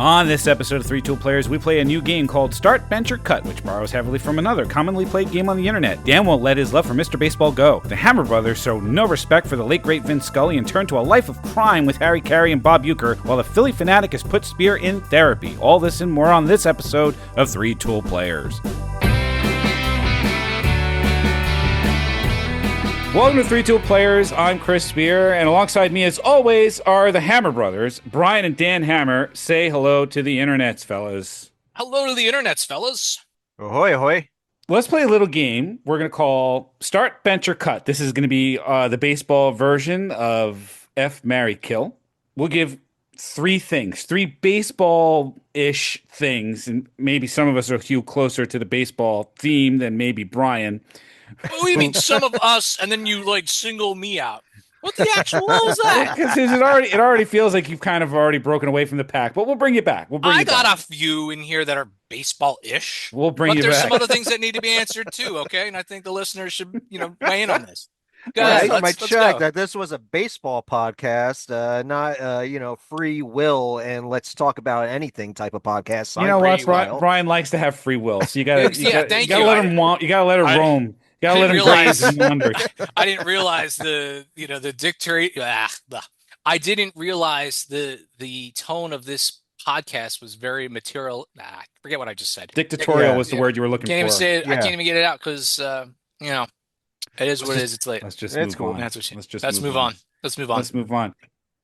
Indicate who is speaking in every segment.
Speaker 1: On this episode of 3 Tool Players, we play a new game called Start, Bench, or Cut, which borrows heavily from another commonly played game on the internet. Dan won't let his love for Mr. Baseball go. The Hammer Brothers show no respect for the late great Vin Scully and turn to a life of crime with Caray and Bob Uecker, while the Philly Phanatic has put Spear in therapy. All this and more on this episode of 3 Tool Players. Welcome to 3 Tool Players. I'm Chris Spear, and alongside me, as always, are the Hammer Brothers, Brian and Dan Hammer. Say hello to the internets, fellas.
Speaker 2: Hello to the internets, fellas.
Speaker 3: Ahoy, ahoy.
Speaker 1: Let's play a little game we're going to call Start, Bench, or Cut. This is going to be the baseball version of F, Marry, Kill. We'll give 3 things, 3 baseball-ish things, and maybe some of us are a few closer to the baseball theme than maybe Brian.
Speaker 2: What do you mean some of us, and then you single me out? What the actual hell is that?
Speaker 1: Because it already feels like you've kind of already broken away from the pack, but we'll bring you back.
Speaker 2: I got a few in here that are baseball-ish.
Speaker 1: We'll bring you back.
Speaker 2: But there's some other things that need to be answered too, okay? And I think the listeners should, weigh in on this.
Speaker 3: Guys, I might check that this was a baseball podcast, not free will and let's talk about anything type of podcast.
Speaker 1: You know what? Brian likes to have free will, so you gotta let him roam. You gotta let him graze and wander.
Speaker 2: I didn't realize the dictate. I didn't realize the tone of this podcast was very material. Forget what I just said.
Speaker 1: Dictatorial was the word you were looking for.
Speaker 2: Can't even say it. Yeah. I can't even get it out because it is what it is. It's late.
Speaker 1: Let's just move on.
Speaker 2: Let's move on. Let's move on.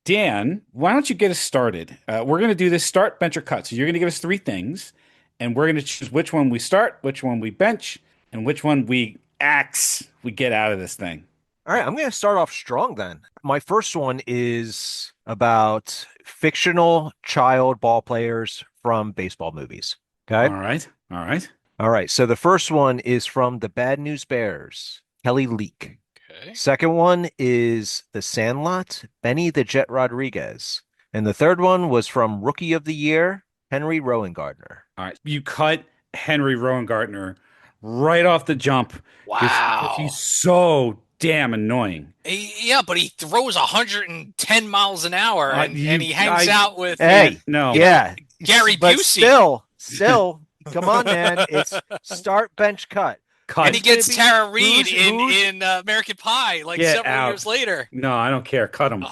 Speaker 1: Dan, why don't you get us started? We're going to do this start, bench, or cut. So you're going to give us 3 things, and we're going to choose which one we start, which one we bench, and which one we get out of this thing.
Speaker 3: All right, I'm going to start off strong then. My first one is about fictional child ball players from baseball movies. Okay? All right. So the first one is from The Bad News Bears, Kelly Leak.
Speaker 2: Okay.
Speaker 3: Second one is The Sandlot, Benny the Jet Rodriguez. And the third one was from Rookie of the Year, Henry Rowengartner.
Speaker 1: All right. You cut Henry Rowengartner right off the jump.
Speaker 2: Wow.
Speaker 1: He's so damn annoying.
Speaker 2: Yeah, but he throws 110 miles an hour and he hangs out with
Speaker 3: Gary
Speaker 2: Busey.
Speaker 3: Still, come on, man. It's start, bench, cut.
Speaker 2: And he gets Tara Reid in American Pie several years later.
Speaker 1: No, I don't care. Cut him.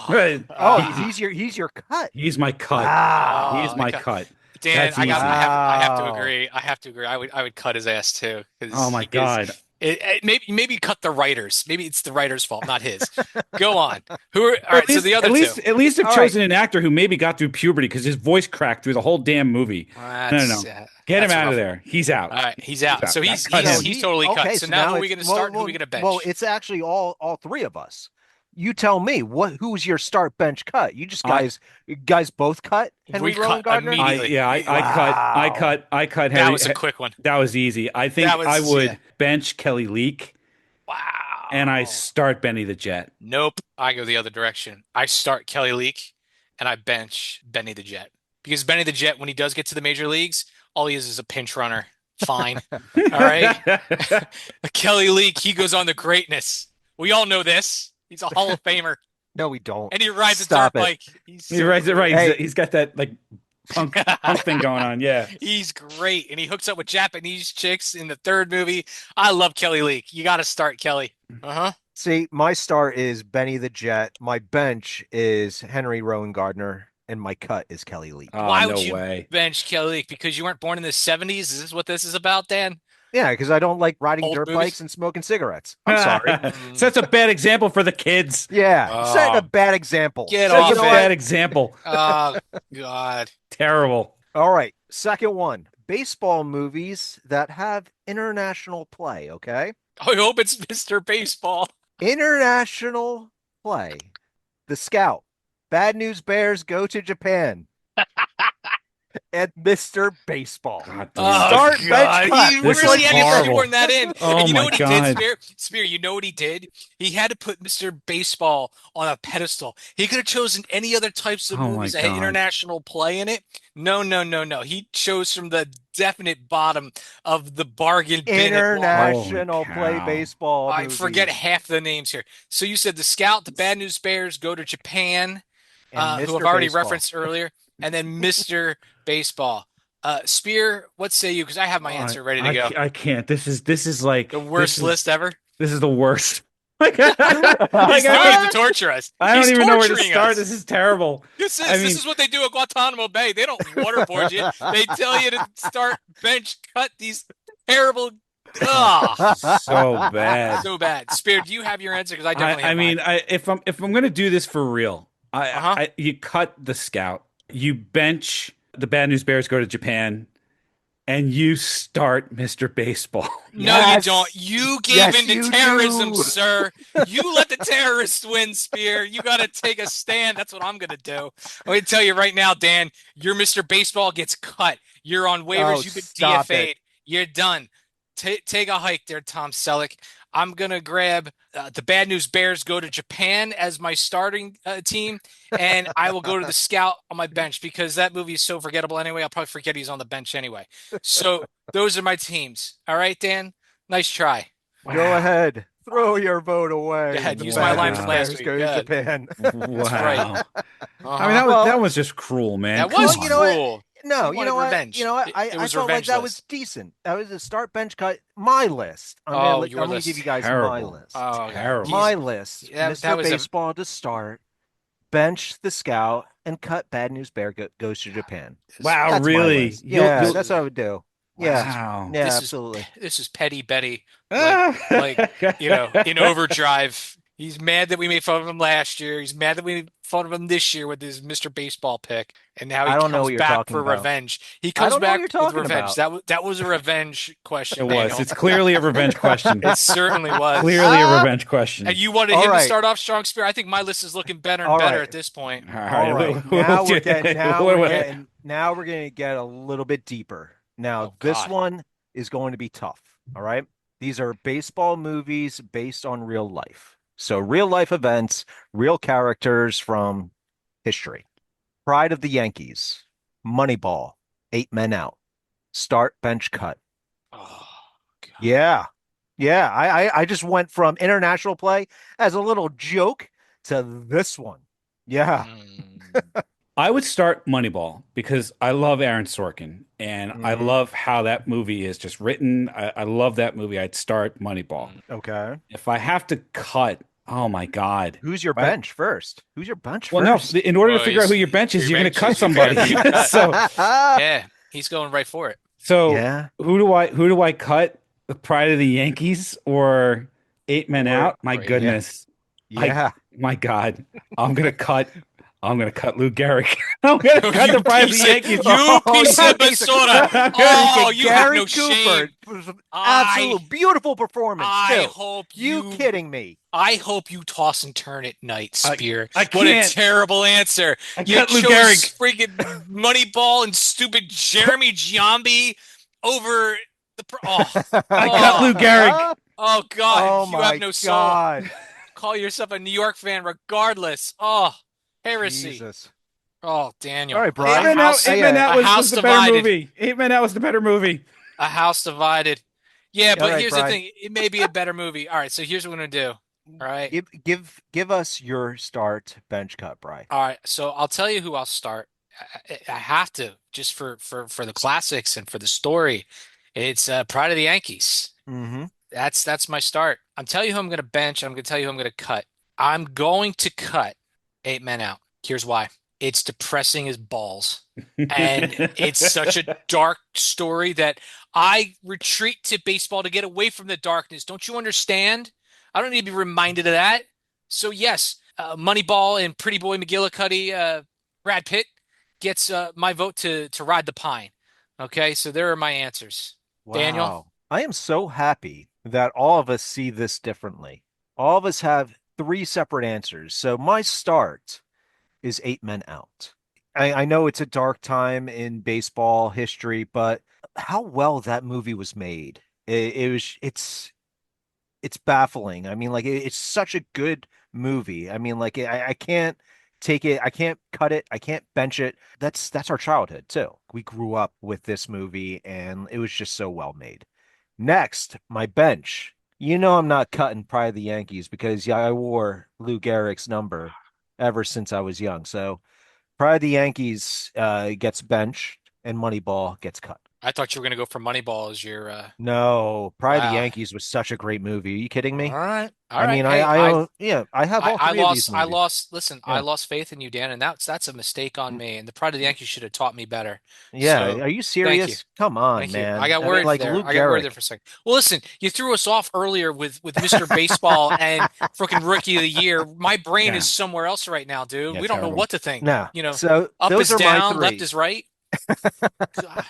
Speaker 3: He's your cut.
Speaker 1: He's my cut.
Speaker 3: Wow.
Speaker 1: He's my cut.
Speaker 2: Dan, I have to agree. I would cut his ass too.
Speaker 1: Oh my God.
Speaker 2: Maybe cut the writers. Maybe it's the writer's fault, not his. Go on. So the other two.
Speaker 1: At least have chosen an actor who maybe got through puberty because his voice cracked through the whole damn movie. No. Get him out of there. He's out.
Speaker 2: All right, he's out. So he's totally cut. So now who are we going to start and who are we going to bench?
Speaker 3: Well, it's actually all 3 of us. You tell me who's your start, bench, cut. You just guys both cut Henry Rowengartner?
Speaker 1: I cut Henry.
Speaker 2: That was a quick one.
Speaker 1: That was easy. I think I would bench Kelly Leak.
Speaker 2: Wow.
Speaker 1: And I start Benny the Jet.
Speaker 2: Nope. I go the other direction. I start Kelly Leak and I bench Benny the Jet. Because Benny the Jet, when he does get to the major leagues, all he is a pinch runner. Fine. All right. Kelly Leak, he goes on to greatness. We all know this. He's a Hall of Famer.
Speaker 3: No, we don't.
Speaker 2: And he rides a dirt bike.
Speaker 1: He rides it right. Hey. He's got that punk thing going on. Yeah.
Speaker 2: He's great. And he hooks up with Japanese chicks in the 3rd movie. I love Kelly Leak. You got to start Kelly.
Speaker 3: See, my start is Benny the Jet. My bench is Henry Rowengartner. And my cut is Kelly Leak.
Speaker 2: Why would you bench Kelly Leak? Because you weren't born in the 70s? Is this what this is about, Dan?
Speaker 3: Yeah, because I don't like riding dirt bikes and smoking cigarettes. I'm sorry.
Speaker 1: That's a bad example for the kids.
Speaker 3: Yeah, setting a bad example.
Speaker 1: That's a bad example.
Speaker 2: Oh, God.
Speaker 1: Terrible.
Speaker 3: All right, second one. Baseball movies that have international play, okay?
Speaker 2: I hope it's Mr. Baseball.
Speaker 3: International play. The Scout. Bad News Bears go to Japan. And Mr. Baseball.
Speaker 1: Start
Speaker 2: bench cut. He really had to shoehorn that in.
Speaker 1: Oh,
Speaker 2: and you know
Speaker 1: my
Speaker 2: what he
Speaker 1: God.
Speaker 2: did, Spear? You know what he did? He had to put Mr. Baseball on a pedestal. He could have chosen any other types of movies that had international play in it. No. He chose from the definite bottom of the bargain bin.
Speaker 3: International play baseball.
Speaker 2: I forget half the names here. So you said the Scout, the Bad News Bears go to Japan, who I've already referenced earlier. and then Mr. Baseball. Spear, what say you? Because I have my answer ready to go.
Speaker 1: I can't. This is like
Speaker 2: The worst list ever.
Speaker 1: This is the worst.
Speaker 2: He's doing it to torture us.
Speaker 1: I don't even know where to start.
Speaker 2: Us.
Speaker 1: This is terrible.
Speaker 2: This is what they do at Guantanamo Bay. They don't waterboard you. They tell you to start, bench, cut these terrible.
Speaker 1: So bad.
Speaker 2: So bad. Spear, do you have your answer? Because I definitely have mine.
Speaker 1: If I'm gonna do this for real, you cut the scout, you bench the Bad News Bears go to Japan, and you start Mr. Baseball.
Speaker 2: No, yes. You don't. You gave in to terrorism, sir. You let the terrorists win, Spear. You got to take a stand. That's what I'm going to do. I'm going to tell you right now, Dan, your Mr. Baseball gets cut. You're on waivers. You've been DFA'd. You're done. Take a hike there, Tom Selleck. I'm going to grab the Bad News Bears go to Japan as my starting team, and I will go to the scout on my bench because that movie is so forgettable anyway. I'll probably forget he's on the bench anyway. So those are my teams. All right, Dan? Nice try.
Speaker 3: Wow. Go ahead. Throw your vote away.
Speaker 2: Go ahead. Use my line from last week.
Speaker 3: Go to Japan.
Speaker 1: Wow.
Speaker 2: That's right.
Speaker 1: I mean, that was just cruel, man.
Speaker 2: That was cruel.
Speaker 3: No, you know what? Revenge. You know what? I felt like that was decent. That was a start bench cut. My list. I'm going to give you guys my list.
Speaker 1: Oh, terrible.
Speaker 3: My list. Mr. Baseball to start, bench the scout, and cut Bad News Bear goes to Japan.
Speaker 1: Wow,
Speaker 3: that's
Speaker 1: really?
Speaker 3: Yeah, that's what I would do. Yeah,
Speaker 1: wow.
Speaker 3: Yeah, absolutely.
Speaker 2: This is Petty Betty, like in Overdrive. He's mad that we made fun of him last year. He's mad that we made fun of him this year with his Mr. Baseball pick, and now he comes back for revenge. He comes back with revenge. That was a revenge question.
Speaker 1: It was. It's clearly a revenge question.
Speaker 2: It certainly was.
Speaker 1: Clearly a revenge question.
Speaker 2: And you wanted him to start off strong, Spear. I think my list is looking better and better at this point.
Speaker 3: All right. Now we're going to get a little bit deeper. Now this one is going to be tough. All right. These are baseball movies based on real life. So real life events, real characters from history. Pride of the Yankees, Moneyball, 8 Men Out, Start Bench Cut.
Speaker 2: Oh, God.
Speaker 3: Yeah. I just went from international play as a little joke to this one. Yeah.
Speaker 1: I would start Moneyball because I love Aaron Sorkin and I love how that movie is just written. I love that movie. I'd start Moneyball.
Speaker 3: Okay.
Speaker 1: If I have to cut, oh my God.
Speaker 3: Who's your bench first? Who's your bench first?
Speaker 1: Well, no, in order to figure out who your bench is, you're going to cut somebody. So
Speaker 2: yeah, he's going right for it.
Speaker 1: So who do I cut? The Pride of the Yankees or 8 Men Out? My goodness.
Speaker 3: Yeah.
Speaker 1: My God. I'm going to cut Lou Gehrig. I'm going to cut the Pride of the Yankees.
Speaker 2: You piece of basura. Oh, you have no shame.
Speaker 3: Absolute beautiful performance.
Speaker 2: I hope
Speaker 3: you kidding me.
Speaker 2: I hope you toss and turn at night, Spear.
Speaker 1: I can't.
Speaker 2: What a terrible answer. You chose freaking Moneyball and stupid Jeremy Giambi over the.
Speaker 1: I cut Lou Gehrig.
Speaker 2: Oh God!
Speaker 3: Oh,
Speaker 2: you have no soul. Call yourself a New York fan, regardless. Oh, heresy.
Speaker 3: Jesus.
Speaker 2: Oh, Daniel.
Speaker 3: All right, Brian.
Speaker 1: 8 Men Out was the better movie. 8 Men Out was the better movie.
Speaker 2: A House Divided. Yeah, but here's the thing. It may be a better movie. All right, so here's what we're going to do. All right.
Speaker 3: Give us your start bench cut, Brian.
Speaker 2: All right, so I'll tell you who I'll start. I have to, just for the classics and for the story. It's Pride of the Yankees.
Speaker 3: Mm-hmm.
Speaker 2: That's my start. I'm telling you who I'm going to bench. I'm going to tell you who I'm going to cut. I'm going to cut 8 Men Out. Here's why. It's depressing as balls. And it's such a dark story that I retreat to baseball to get away from the darkness. Don't you understand? I don't need to be reminded of that. So, yes, Moneyball and Pretty Boy McGillicuddy, Brad Pitt gets my vote to Ride the Pine. Okay, so there are my answers.
Speaker 3: Wow.
Speaker 2: Daniel?
Speaker 3: I am so happy that all of us see this differently. All of us have 3 separate answers. So my start is 8 Men Out. I know it's a dark time in baseball history, but how well that movie was made. It's baffling. I mean, like it's such a good movie. I mean, like I can't take it. I can't cut it. I can't bench it. That's our childhood too. We grew up with this movie and it was just so well made. Next, my bench. You know I'm not cutting Pride of the Yankees because I wore Lou Gehrig's number ever since I was young. So Pride of the Yankees gets benched, and Moneyball gets cut.
Speaker 2: I thought you were going to go for Moneyball as your
Speaker 3: No, Pride of the
Speaker 2: wow.
Speaker 3: Yankees was such a great movie. Are you kidding
Speaker 2: All
Speaker 3: me?
Speaker 2: right. All
Speaker 3: I
Speaker 2: right.
Speaker 3: mean,
Speaker 2: Hey,
Speaker 3: I have all
Speaker 2: I
Speaker 3: three of these
Speaker 2: lost
Speaker 3: movies.
Speaker 2: listen, I
Speaker 3: Yeah.
Speaker 2: lost faith in you, Dan, and that's a mistake on me. And the Pride of the Yankees should have taught me better.
Speaker 3: Yeah,
Speaker 2: So
Speaker 3: are you
Speaker 2: thank you.
Speaker 3: serious? Come on,
Speaker 2: Thank you. I
Speaker 3: man.
Speaker 2: got
Speaker 3: I mean,
Speaker 2: worried
Speaker 3: like
Speaker 2: there.
Speaker 3: Lou
Speaker 2: I got worried there
Speaker 3: Gehrig.
Speaker 2: for a second. Well, listen, you threw us off earlier with Mr. Baseball and freaking Rookie of the Year. My brain is
Speaker 1: Yeah.
Speaker 2: somewhere else right now, dude.
Speaker 1: Yeah,
Speaker 2: We don't know
Speaker 1: terrible.
Speaker 2: what to think.
Speaker 3: No.
Speaker 2: You know,
Speaker 3: So
Speaker 2: up
Speaker 3: those
Speaker 2: is
Speaker 3: are my
Speaker 2: down, left
Speaker 3: three.
Speaker 2: is right. God.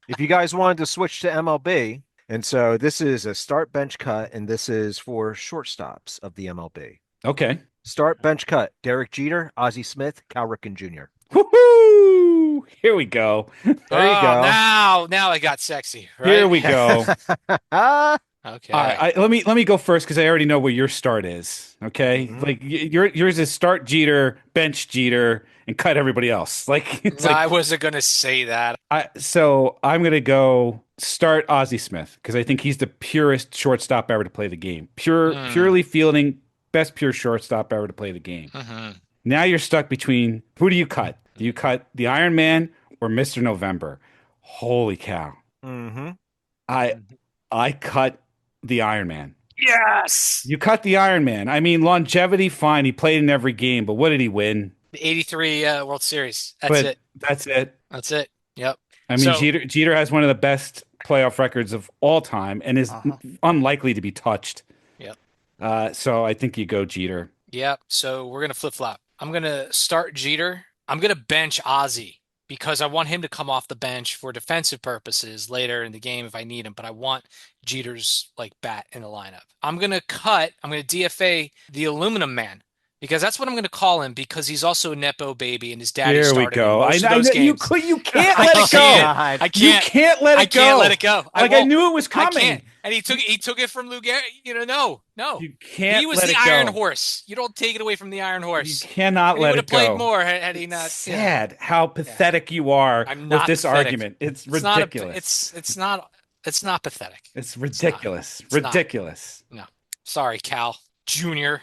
Speaker 3: If you guys wanted to switch to MLB, and so this is a start bench cut, and this is for shortstops of the MLB.
Speaker 1: Okay.
Speaker 3: Start bench cut: Derek Jeter, Ozzie Smith, Cal Ripken Jr.
Speaker 1: Woohoo! Here we go.
Speaker 3: There you
Speaker 2: Oh,
Speaker 3: go.
Speaker 2: now it got sexy,
Speaker 1: Here
Speaker 2: right?
Speaker 1: we go. All
Speaker 2: Okay.
Speaker 1: right, let me go first because I already know where your start is. Okay,
Speaker 3: Mhm.
Speaker 1: like yours is start Jeter, bench Jeter, and cut everybody else. Like it's
Speaker 2: No, I
Speaker 1: like
Speaker 2: wasn't gonna say that.
Speaker 1: so I'm gonna go start Ozzie Smith because I think he's the purest shortstop ever to play the game.
Speaker 2: Mm,
Speaker 1: Purely fielding, best pure shortstop ever to play the game.
Speaker 2: hmm
Speaker 1: Now you're stuck between who do you cut? Do you cut the Iron Man or Mr. November? Holy cow!
Speaker 3: Mm-hmm.
Speaker 1: I I cut the Iron Man.
Speaker 2: Yes.
Speaker 1: You cut the Iron Man. I mean, longevity, fine. He played in every game, but what did he win?
Speaker 2: The 83 World Series. That's
Speaker 1: But
Speaker 2: it.
Speaker 1: that's it.
Speaker 2: That's it. Yep.
Speaker 1: I mean,
Speaker 2: So,
Speaker 1: Jeter has one of the best playoff records of all time and is
Speaker 2: uh-huh.
Speaker 1: unlikely to be touched.
Speaker 2: Yep.
Speaker 1: So I think you go Jeter.
Speaker 2: Yep. So we're gonna flip-flop. I'm gonna start Jeter. I'm gonna bench Ozzy because I want him to come off the bench for defensive purposes later in the game if I need him, but I want Jeter's like bat in the lineup. I'm gonna DFA the Aluminum Man because that's what I'm gonna call him because he's also a Nepo baby and his daddy
Speaker 1: Here we
Speaker 2: started in
Speaker 1: go.
Speaker 2: most of
Speaker 1: I
Speaker 2: those
Speaker 1: know
Speaker 2: games.
Speaker 1: you can't
Speaker 2: I
Speaker 1: let it
Speaker 2: can't.
Speaker 1: go.
Speaker 3: God.
Speaker 2: I
Speaker 1: You
Speaker 2: can't.
Speaker 1: can't let
Speaker 2: I
Speaker 1: it go.
Speaker 2: can't let it go.
Speaker 1: I
Speaker 2: won't.
Speaker 1: knew it was
Speaker 2: I
Speaker 1: coming.
Speaker 2: can't. And he took it from Lou Gehrig. You know, no.
Speaker 1: You
Speaker 2: He
Speaker 1: can't
Speaker 2: was
Speaker 1: let
Speaker 2: the
Speaker 1: it
Speaker 2: Iron
Speaker 1: go.
Speaker 2: Horse. You don't take it away from the Iron
Speaker 1: You
Speaker 2: Horse.
Speaker 1: cannot
Speaker 2: And he
Speaker 1: let
Speaker 2: would have
Speaker 1: it
Speaker 2: played
Speaker 1: go.
Speaker 2: more had he
Speaker 1: It's
Speaker 2: not,
Speaker 1: sad how
Speaker 2: yeah.
Speaker 1: pathetic you are
Speaker 2: I'm
Speaker 1: with
Speaker 2: not
Speaker 1: this
Speaker 2: pathetic.
Speaker 1: argument. It's
Speaker 2: It's not
Speaker 1: ridiculous.
Speaker 2: it's not pathetic.
Speaker 1: It's
Speaker 2: It's not.
Speaker 1: ridiculous.
Speaker 2: It's not.
Speaker 1: Ridiculous.
Speaker 2: No. Sorry, Cal Jr.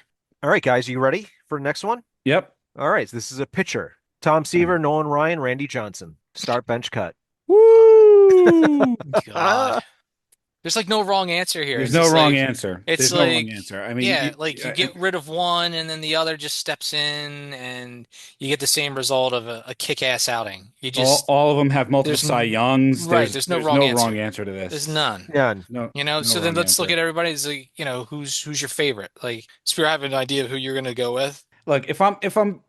Speaker 3: All right, guys, you ready for the next one?
Speaker 1: Yep.
Speaker 3: All right, so this is a pitcher: Tom Seaver, Nolan Ryan, Randy Johnson. Start bench cut.
Speaker 1: Woo!
Speaker 2: God. There's like no wrong answer here.
Speaker 1: There's
Speaker 2: It's
Speaker 1: no
Speaker 2: just
Speaker 1: wrong
Speaker 2: like
Speaker 1: answer.
Speaker 2: it's
Speaker 1: There's no wrong
Speaker 2: like
Speaker 1: answer. I mean,
Speaker 2: yeah, like you get rid of one and then the other just steps in and you get the same result of a kick-ass outing. You just
Speaker 1: all of them have multiple
Speaker 2: there's
Speaker 1: Cy Youngs.
Speaker 2: right, there's no
Speaker 1: There's
Speaker 2: wrong
Speaker 1: no
Speaker 2: answer.
Speaker 1: wrong answer to
Speaker 2: There's
Speaker 1: this.
Speaker 2: none.
Speaker 3: None.
Speaker 1: No,
Speaker 2: So
Speaker 1: no
Speaker 2: then
Speaker 1: wrong
Speaker 2: let's look
Speaker 1: answer.
Speaker 2: at everybody. It's like, who's your favorite? Like, so you have an idea of who you're gonna go with?
Speaker 1: Look, if I'm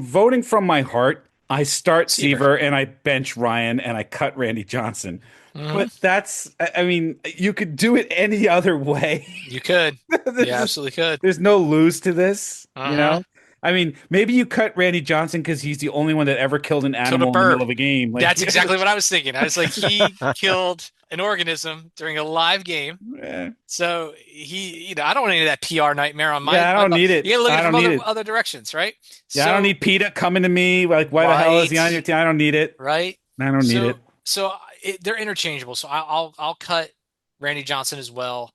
Speaker 1: voting from my heart, I start
Speaker 2: Seaver.
Speaker 1: Seaver and I bench Ryan and I cut Randy Johnson.
Speaker 2: Hmm.
Speaker 1: But I mean, you could do it any other way.
Speaker 2: You could. You absolutely could.
Speaker 1: There's no lose to this, you
Speaker 2: Uh-huh.
Speaker 1: know? I mean, maybe you cut Randy Johnson because he's the only one that ever killed an
Speaker 2: Killed a
Speaker 1: animal in the middle
Speaker 2: bird.
Speaker 1: of a game. Like,
Speaker 2: That's exactly what I was thinking. I was like, he killed an organism during a live game.
Speaker 1: eh,
Speaker 2: So he, I don't want any of that PR nightmare on
Speaker 1: yeah, I don't need
Speaker 2: you
Speaker 1: it.
Speaker 2: gotta look at
Speaker 1: I
Speaker 2: it from
Speaker 1: don't need it.
Speaker 2: other directions, right?
Speaker 1: Yeah, I don't
Speaker 2: So,
Speaker 1: need PETA coming to me. Like, why the hell is he on your
Speaker 2: right,
Speaker 1: team? I don't need it.
Speaker 2: right.
Speaker 1: I don't need it.
Speaker 2: So they're interchangeable. So I'll cut Randy Johnson as well.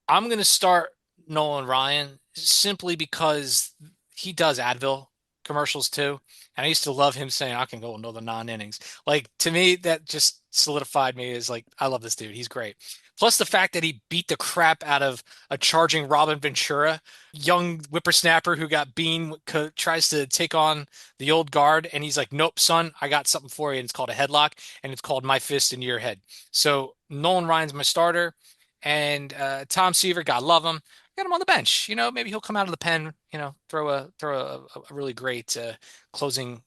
Speaker 2: I'm gonna start Nolan Ryan simply because he does Advil commercials too. And I used to love him saying, I can go another 9 innings. Like to me, that just solidified me as like, I love this dude. He's great. Plus the fact that he beat the crap out of a charging Robin Ventura, young whippersnapper who got tries to take on the old guard. And he's like, nope, son, I got something for you. And it's called a headlock and it's called my fist into your head. So Nolan Ryan's my starter. And Tom Seaver, God love him. Got him on the bench. Maybe he'll come out of the pen. Throw a really great closing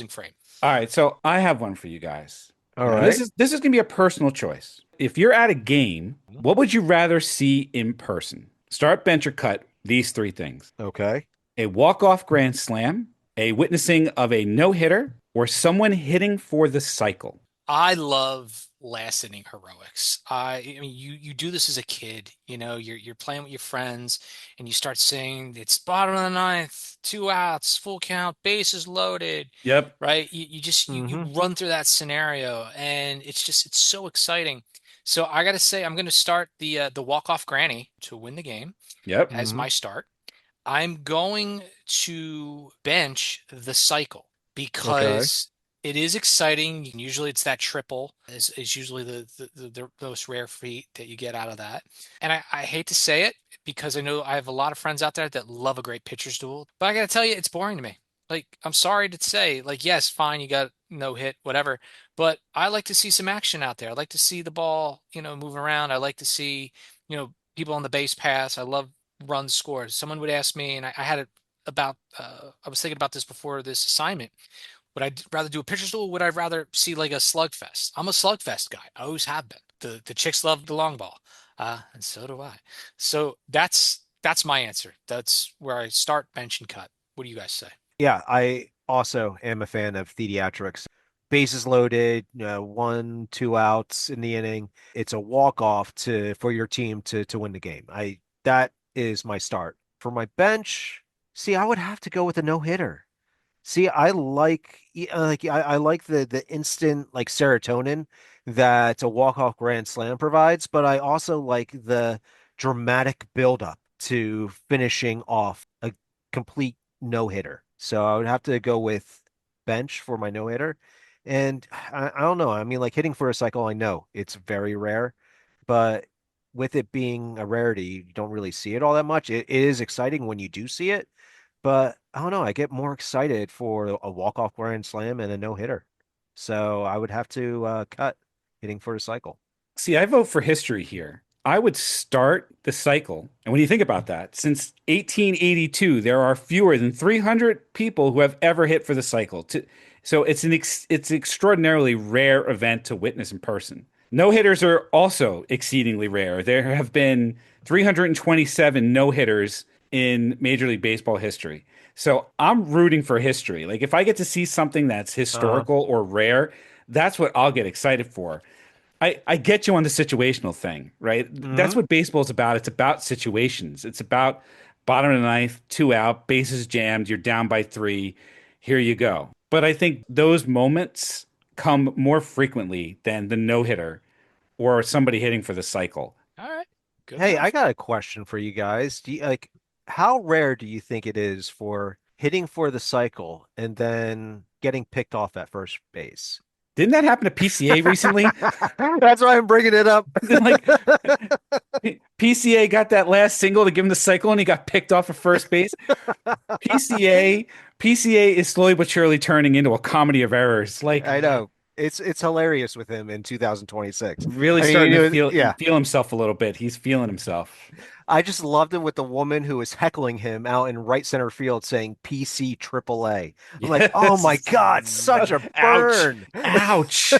Speaker 2: frame.
Speaker 1: All right, so I have one for you guys.
Speaker 3: All
Speaker 1: Now,
Speaker 3: right.
Speaker 1: this is gonna be a personal choice. If you're at a game, what would you rather see in person? Start, bench, or cut these three things:
Speaker 3: Okay.
Speaker 1: a walk-off grand slam, a witnessing of a no-hitter, or someone hitting for the cycle.
Speaker 2: I love last inning heroics. I mean, you do this as a kid. You're playing with your friends, and you start saying it's bottom of the ninth, 2 outs, full count, bases loaded.
Speaker 1: Yep.
Speaker 2: Right? You run through that scenario, and it's so exciting. So I got to say, I'm going to start the walk-off granny to win the game
Speaker 1: Yep.
Speaker 2: as my start. I'm going to bench the cycle because it is exciting. Usually it's that triple is usually the most rare feat that you get out of that. And I hate to say it because I know I have a lot of friends out there that love a great pitcher's duel, but I got to tell you, it's boring to me. Like, I'm sorry to say, like, yes, fine, you got no hit, whatever, but I like to see some action out there. I like to see the ball, moving around. I like to see, people on the base pass. I love runs scored. Someone would ask me, and I had it about, I was thinking about this before this assignment. Would I rather do a pitcher's duel? Would I rather see like a slugfest? I'm a slugfest guy. I always have been. The chicks love the long ball, and so do I. So that's my answer. That's where I start, bench, and cut. What do you guys say?
Speaker 3: Yeah, I also am a fan of theatrics. Bases loaded, 1, 2 outs in the inning. It's a walk-off for your team to win the game. That is my start. For my bench, see, I would have to go with a no-hitter. See, I like the instant like serotonin that a walk-off grand slam provides, but I also like the dramatic buildup to finishing off a complete no-hitter. So I would have to go with bench for my no-hitter. And I don't know. I mean, like hitting for a cycle, I know it's very rare, but with it being a rarity, you don't really see it all that much. It is exciting when you do see it, but I don't know. I get more excited for a walk-off grand slam and a no-hitter. So I would have to cut hitting for a cycle.
Speaker 1: See, I vote for history here. I would start the cycle. And when you think about that, since 1882, there are fewer than 300 people who have ever hit for the cycle. So it's it's an extraordinarily rare event to witness in person. No hitters are also exceedingly rare. There have been 327 no hitters in Major League Baseball history. So I'm rooting for history. Like if I get to see something that's historical or rare, that's what I'll get excited for. I get you on the situational thing, right? That's what baseball is about. It's about situations. It's about bottom of the ninth, 2 out, bases jammed, you're down by 3. Here you go. But I think those moments come more frequently than the no hitter or somebody hitting for the cycle.
Speaker 2: All right. Good
Speaker 3: Hey,
Speaker 2: enough.
Speaker 3: I got a question for you guys. Do you like how rare do you think it is for hitting for the cycle and then getting picked off at first base?
Speaker 1: Didn't that happen to PCA recently?
Speaker 3: That's why I'm bringing it up.
Speaker 1: Like PCA got that last single to give him the cycle and he got picked off at first base. PCA is slowly but surely turning into a comedy of errors. Like
Speaker 3: I know. It's hilarious with him in 2026.
Speaker 1: really
Speaker 3: I mean,
Speaker 1: starting to
Speaker 3: yeah.
Speaker 1: feel himself a little bit. He's feeling himself.
Speaker 3: I just loved it with the woman who was heckling him out in right center field saying PC AAA. I'm like, oh my God, such a burn.
Speaker 1: Ouch.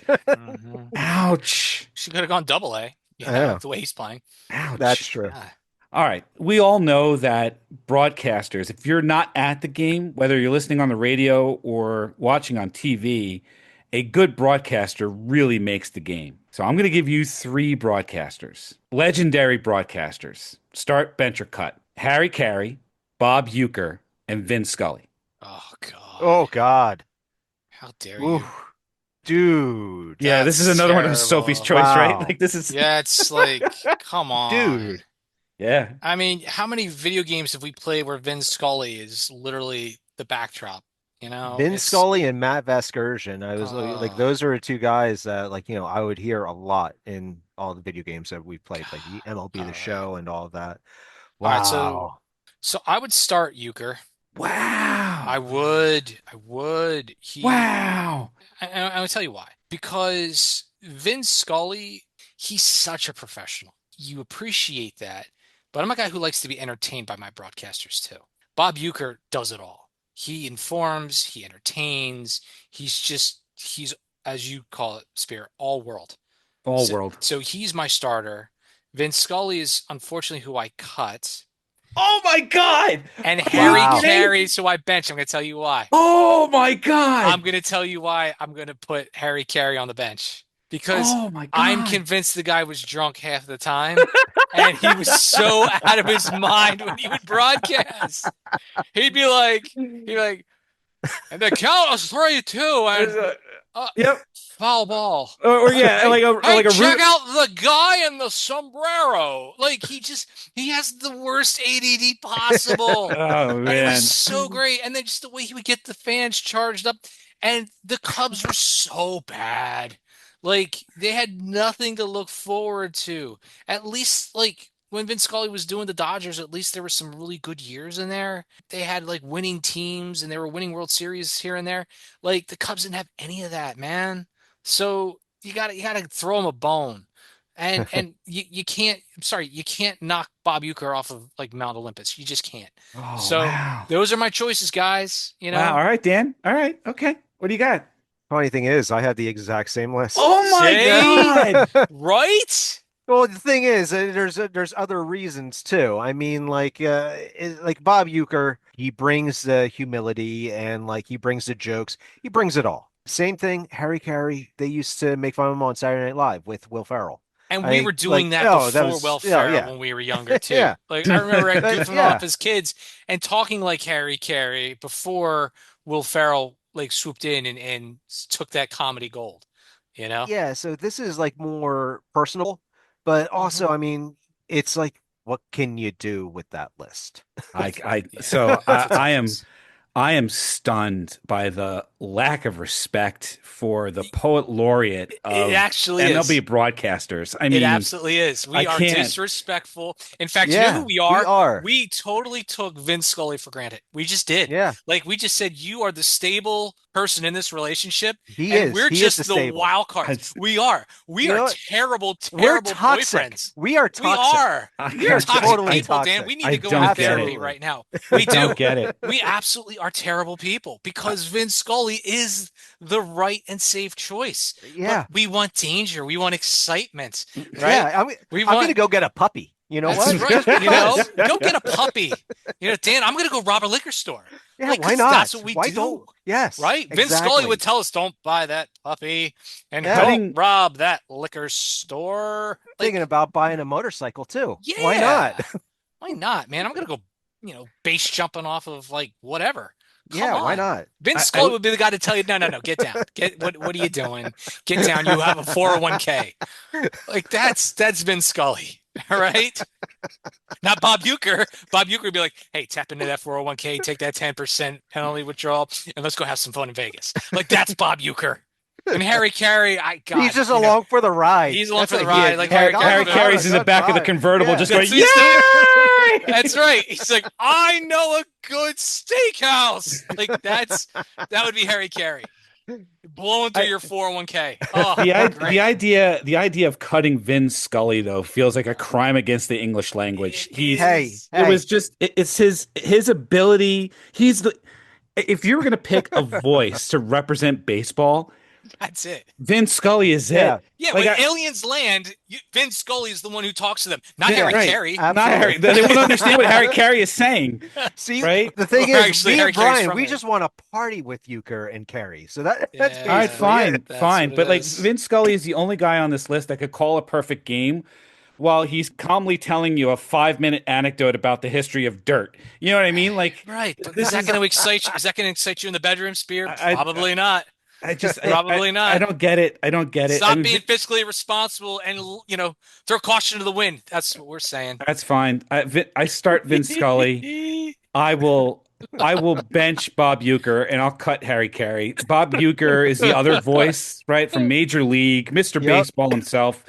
Speaker 1: Ouch.
Speaker 2: She could have gone double A,
Speaker 3: Yeah.
Speaker 2: the way he's playing.
Speaker 1: Ouch.
Speaker 3: That's true.
Speaker 1: All right. We all know that broadcasters, if you're not at the game, whether you're listening on the radio or watching on TV, a good broadcaster really makes the game. So I'm going to give you 3 broadcasters, legendary broadcasters. Start, bench, or cut. Harry Caray, Bob Uecker, and Vin Scully.
Speaker 2: Oh God.
Speaker 3: Oh God.
Speaker 2: How dare
Speaker 3: Ooh,
Speaker 2: you?
Speaker 3: dude.
Speaker 1: Yeah, this is another one of Sophie's choice, right?
Speaker 3: Wow.
Speaker 1: Like this is
Speaker 2: Yeah, it's like, come on.
Speaker 3: Dude.
Speaker 1: Yeah.
Speaker 2: I mean, how many video games have we played where Vin Scully is literally the backdrop?
Speaker 3: Vin Scully and Matt Vasgersian. I was like,
Speaker 2: Oh,
Speaker 3: those are 2 guys that, like, I would hear a lot in all the video games that we played, like the MLB
Speaker 2: all
Speaker 3: The
Speaker 2: right.
Speaker 3: Show and all of that.
Speaker 2: All right,
Speaker 3: Wow.
Speaker 2: so I would start Euchre.
Speaker 1: Wow.
Speaker 2: I would.
Speaker 1: Wow.
Speaker 2: I would tell you why. Because Vin Scully, he's such a professional. You appreciate that. But I'm a guy who likes to be entertained by my broadcasters too. Bob Uecker does it all. He informs, he entertains, he's, as you call it, Spear, all world.
Speaker 1: All world.
Speaker 2: So he's my starter. Vin Scully is unfortunately who I cut.
Speaker 1: Oh my God.
Speaker 2: And Harry
Speaker 3: Wow.
Speaker 2: Caray, so I bench. I'm going to tell you why.
Speaker 1: Oh my God.
Speaker 2: I'm going to tell you why I'm going to put Harry Caray on the bench. Because
Speaker 1: Oh my God.
Speaker 2: I'm convinced the guy was drunk half the time. And he was so out of his mind when he would broadcast. He'd be like, and the count was 3-2. And
Speaker 1: Yep.
Speaker 2: foul ball.
Speaker 1: Or yeah,
Speaker 2: Hey,
Speaker 1: like a
Speaker 2: check out the guy in the sombrero. Like he has the worst ADD possible.
Speaker 1: Oh
Speaker 2: And it
Speaker 1: man.
Speaker 2: was so great. And then just the way he would get the fans charged up. And the Cubs were so bad. Like they had nothing to look forward to. At least like when Vin Scully was doing the Dodgers, at least there were some really good years in there. They had like winning teams and they were winning World Series here and there. Like the Cubs didn't have any of that, man. So you gotta throw them a bone. And you can't, I'm sorry, you can't knock Bob Uecker off of like Mount Olympus. You just can't.
Speaker 1: Oh,
Speaker 2: So
Speaker 1: wow.
Speaker 2: those are my choices, guys. You
Speaker 1: Wow.
Speaker 2: know,
Speaker 1: All right, Dan. All right. Okay. What do you got?
Speaker 3: Funny thing is, I had the exact same list.
Speaker 1: Oh my
Speaker 2: say
Speaker 1: God.
Speaker 2: right?
Speaker 3: Well, the thing is, there's other reasons too. I mean, like Bob Uecker, he brings the humility and like he brings the jokes, he brings it all. Same thing, Harry Carey. They used to make fun of him on Saturday Night Live with Will Ferrell.
Speaker 2: And we
Speaker 3: I
Speaker 2: were doing
Speaker 3: like,
Speaker 2: that
Speaker 3: oh, that
Speaker 2: before
Speaker 3: was,
Speaker 2: Will
Speaker 3: yeah,
Speaker 2: Ferrell
Speaker 3: yeah,
Speaker 2: when we were younger too.
Speaker 3: yeah,
Speaker 2: Like I remember goofing
Speaker 3: yeah,
Speaker 2: off as kids and talking like Harry Carey before Will Ferrell like swooped in and took that comedy gold. You know?
Speaker 3: yeah. So this is like more personal, but
Speaker 2: Hmm.
Speaker 3: also, I mean, it's like, what can you do with that list?
Speaker 2: Yeah,
Speaker 1: I
Speaker 2: it's
Speaker 1: I am
Speaker 2: ridiculous.
Speaker 1: I am stunned by the lack of respect for the poet laureate
Speaker 2: It
Speaker 1: of
Speaker 2: actually
Speaker 1: MLB
Speaker 2: is.
Speaker 1: broadcasters. I
Speaker 2: It
Speaker 1: mean,
Speaker 2: absolutely is.
Speaker 1: I
Speaker 2: We are
Speaker 1: can't.
Speaker 2: disrespectful. In fact, you know who
Speaker 3: Yeah,
Speaker 2: we
Speaker 3: we
Speaker 2: are?
Speaker 3: are.
Speaker 2: We totally took Vince Scully for granted. We just did.
Speaker 3: Yeah,
Speaker 2: Like we just said, you are the stable person in this relationship,
Speaker 3: he
Speaker 2: and
Speaker 3: is.
Speaker 2: we're
Speaker 3: He is the
Speaker 2: just the
Speaker 3: stable.
Speaker 2: wild cards.
Speaker 1: It's,
Speaker 2: We are. We
Speaker 3: You
Speaker 2: are
Speaker 3: know what?
Speaker 2: terrible,
Speaker 3: We're
Speaker 2: terrible
Speaker 3: toxic.
Speaker 2: boyfriends.
Speaker 3: We are
Speaker 2: We
Speaker 3: toxic.
Speaker 2: are. We are
Speaker 3: We are
Speaker 2: toxic
Speaker 3: totally
Speaker 2: people, Dan.
Speaker 3: toxic.
Speaker 2: We need
Speaker 1: I
Speaker 2: to go into
Speaker 1: don't get
Speaker 2: therapy
Speaker 1: it.
Speaker 3: Absolutely.
Speaker 2: right now.
Speaker 1: I
Speaker 2: We
Speaker 1: don't
Speaker 2: do.
Speaker 1: get it.
Speaker 2: We absolutely are terrible people because Vince Scully is the right and safe choice. But
Speaker 3: Yeah.
Speaker 2: we want danger. We want excitement, right?
Speaker 3: Yeah.
Speaker 2: We
Speaker 3: I'm gonna
Speaker 2: want,
Speaker 3: go get a puppy. You know
Speaker 2: that's
Speaker 3: what?
Speaker 2: right.
Speaker 3: Just because.
Speaker 2: Go get a puppy. Dan, I'm going to go rob a liquor store.
Speaker 3: Yeah,
Speaker 2: Like,
Speaker 3: why
Speaker 2: because that's what
Speaker 3: not?
Speaker 2: we
Speaker 3: Why
Speaker 2: do,
Speaker 3: don't? Yes,
Speaker 2: right? Vince Scully would
Speaker 3: exactly.
Speaker 2: tell us, don't buy that puppy and
Speaker 3: Yeah.
Speaker 2: don't
Speaker 1: Cutting
Speaker 2: rob that liquor store.
Speaker 3: Thinking
Speaker 2: Like,
Speaker 3: about buying a motorcycle too. Why not?
Speaker 2: yeah. Why not, man? I'm gonna go, base jumping off of like whatever. Come
Speaker 3: Yeah, why
Speaker 2: on.
Speaker 3: not?
Speaker 2: Vince
Speaker 1: I
Speaker 2: Scully would be the guy to tell you, no, no, no, get down. What are you doing? Get down. You have a 401k. Like that's Vince Scully. All right. Not Bob Uecker. Bob Uecker would be like, hey, tap into that 401k, take that 10% penalty withdrawal, and let's go have some fun in Vegas. Like that's Bob Uecker. And Harry Carey,
Speaker 3: He's
Speaker 2: God,
Speaker 3: just along for the ride.
Speaker 2: he's along
Speaker 3: That's
Speaker 2: for the
Speaker 3: what he
Speaker 2: ride.
Speaker 3: is.
Speaker 2: Like
Speaker 3: He's
Speaker 2: Harry
Speaker 3: like,
Speaker 2: Carey.
Speaker 1: Harry
Speaker 3: I'm having
Speaker 1: Carey's
Speaker 3: a
Speaker 1: in the
Speaker 3: good
Speaker 1: back of the
Speaker 3: time.
Speaker 1: convertible,
Speaker 3: Yeah.
Speaker 1: just going,
Speaker 2: That's he's the
Speaker 1: "Yay!"
Speaker 2: That's right. He's like, I know a good steakhouse. Like that would be Harry Carey blowing through
Speaker 1: I,
Speaker 2: your 401k. Oh,
Speaker 1: the
Speaker 2: great.
Speaker 1: idea of cutting Vin Scully though feels like a crime against the English language.
Speaker 2: It
Speaker 1: He's
Speaker 3: Hey,
Speaker 2: is.
Speaker 1: it was
Speaker 3: hey.
Speaker 1: just it's his ability. He's the if you were gonna pick a voice to represent baseball,
Speaker 2: That's it.
Speaker 1: Vin Scully is
Speaker 3: Yeah,
Speaker 1: it.
Speaker 2: Yeah,
Speaker 1: Like
Speaker 2: when aliens land, Vince Scully is the one who talks to them, not
Speaker 1: Vin,
Speaker 2: Harry
Speaker 3: yeah,
Speaker 1: right,
Speaker 2: Carey.
Speaker 1: not Harry.
Speaker 3: absolutely.
Speaker 1: They won't understand what Harry Carey is saying,
Speaker 3: See,
Speaker 1: right?
Speaker 3: the thing
Speaker 2: Or
Speaker 3: is,
Speaker 2: actually,
Speaker 3: me
Speaker 2: Harry
Speaker 3: and
Speaker 2: Carey's
Speaker 3: Brian,
Speaker 2: from
Speaker 3: we
Speaker 2: there.
Speaker 3: just want to party with Euchre and Carey. So that's
Speaker 1: All right,
Speaker 3: basically
Speaker 2: Yeah,
Speaker 3: it.
Speaker 1: fine,
Speaker 2: that's
Speaker 1: fine.
Speaker 2: what it
Speaker 1: But like
Speaker 2: is.
Speaker 1: Vin Scully is the only guy on this list that could call a perfect game while he's calmly telling you a 5 minute anecdote about the history of dirt. You know what I mean? Like
Speaker 2: Right, but is
Speaker 1: this
Speaker 2: that
Speaker 1: is
Speaker 2: going to excite you? Is that going to excite you in the bedroom, Spear?
Speaker 1: I
Speaker 2: Probably not.
Speaker 1: I just
Speaker 2: Probably
Speaker 1: I
Speaker 2: not.
Speaker 1: don't get it. I don't get it. I
Speaker 2: Stop
Speaker 1: mean,
Speaker 2: being fiscally responsible and throw caution to the wind. That's what we're saying.
Speaker 1: that's fine. I start Vin Scully. I will I will bench Bob Uecker and I'll cut Harry Carey. Bob Uecker is the other voice, right, from Major League, Mr.
Speaker 3: Yep.
Speaker 1: Baseball himself,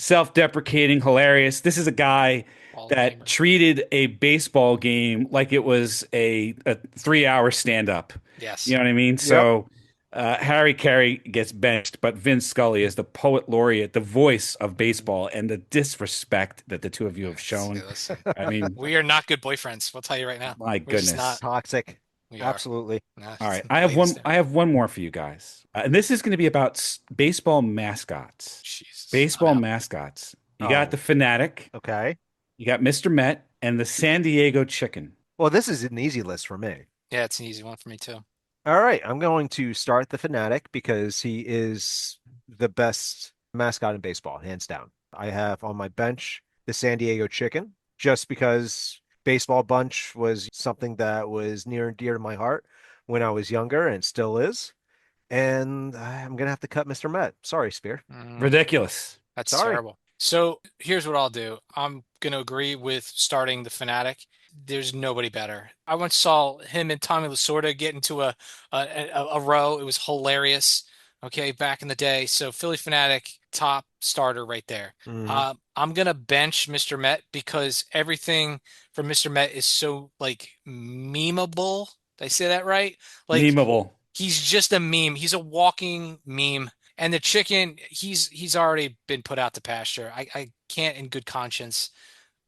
Speaker 1: self-deprecating, hilarious. This is a guy
Speaker 2: Hall of
Speaker 1: that
Speaker 2: Famer.
Speaker 1: treated a baseball game like it was a 3 hour stand-up. You
Speaker 2: Yes.
Speaker 1: know what I mean?
Speaker 3: Yep.
Speaker 1: So Harry Carey gets benched, but Vince Scully is the poet laureate, the voice of baseball, and the disrespect that the two of you have shown.
Speaker 2: Listen,
Speaker 1: I mean,
Speaker 2: we are not good boyfriends. We'll tell you right now.
Speaker 1: my
Speaker 2: We're just not.
Speaker 1: goodness.
Speaker 3: Toxic.
Speaker 2: We are.
Speaker 3: Absolutely.
Speaker 2: Nah,
Speaker 1: All right,
Speaker 2: leave us there.
Speaker 1: I have one more for you guys, and this is going to be about baseball mascots.
Speaker 2: Jesus. I'm
Speaker 1: Baseball
Speaker 2: out.
Speaker 1: mascots. You got
Speaker 3: Oh,
Speaker 1: the Phanatic,
Speaker 3: okay.
Speaker 1: you got Mr. Met, and the San Diego Chicken.
Speaker 3: Well, this is an easy list for me.
Speaker 2: Yeah, it's an easy one for me too.
Speaker 3: All right, I'm going to start the Fanatic because he is the best mascot in baseball, hands down. I have on my bench the San Diego Chicken, just because baseball bunch was something that was near and dear to my heart when I was younger and still is. And I'm gonna have to cut Mr. Met. Sorry, Spear.
Speaker 2: Mm,
Speaker 1: Ridiculous.
Speaker 2: that's
Speaker 3: Sorry.
Speaker 2: terrible. So here's what I'll do. I'm going to agree with starting the Fanatic. there's nobody better. I once saw him and Tommy Lasorda get into a row. It was hilarious. Okay, back in the day. So Philly Phanatic, top starter right there.
Speaker 3: Mhm.
Speaker 2: I'm gonna bench Mr. Met because everything from Mr. Met is so like memeable. Did I say that right? Like
Speaker 1: Memeable.
Speaker 2: he's just a meme. He's a walking meme. And the chicken, he's already been put out to pasture. I can't in good conscience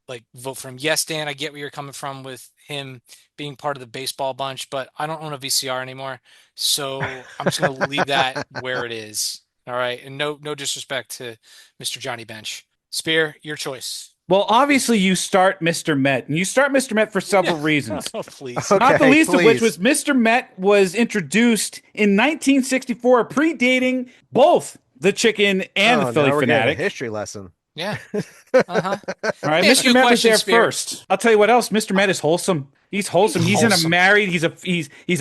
Speaker 2: like vote for him. Yes, Dan, I get where you're coming from with him being part of the baseball bunch, but I don't own a VCR anymore, so I'm just gonna leave that where it is. All right, and no disrespect to Mr. Johnny Bench. Spear, your choice.
Speaker 1: Well, obviously you start Mr. Met, and you start Mr. Met for several reasons.
Speaker 2: Oh, please.
Speaker 3: Okay,
Speaker 1: Not the least of which
Speaker 3: please.
Speaker 1: was Mr. Met was introduced in 1964, predating both the Chicken and the Philly
Speaker 3: now we're getting a
Speaker 1: Phanatic.
Speaker 3: history lesson.
Speaker 2: Yeah. Uh-huh.
Speaker 1: All right,
Speaker 2: Let me ask you
Speaker 1: Mr.
Speaker 2: a
Speaker 1: Met was
Speaker 2: question,
Speaker 1: there
Speaker 2: Spear.
Speaker 1: first. I'll tell you what else. Mr. Met is wholesome. He's wholesome. He's in a
Speaker 2: Wholesome.
Speaker 1: married. He's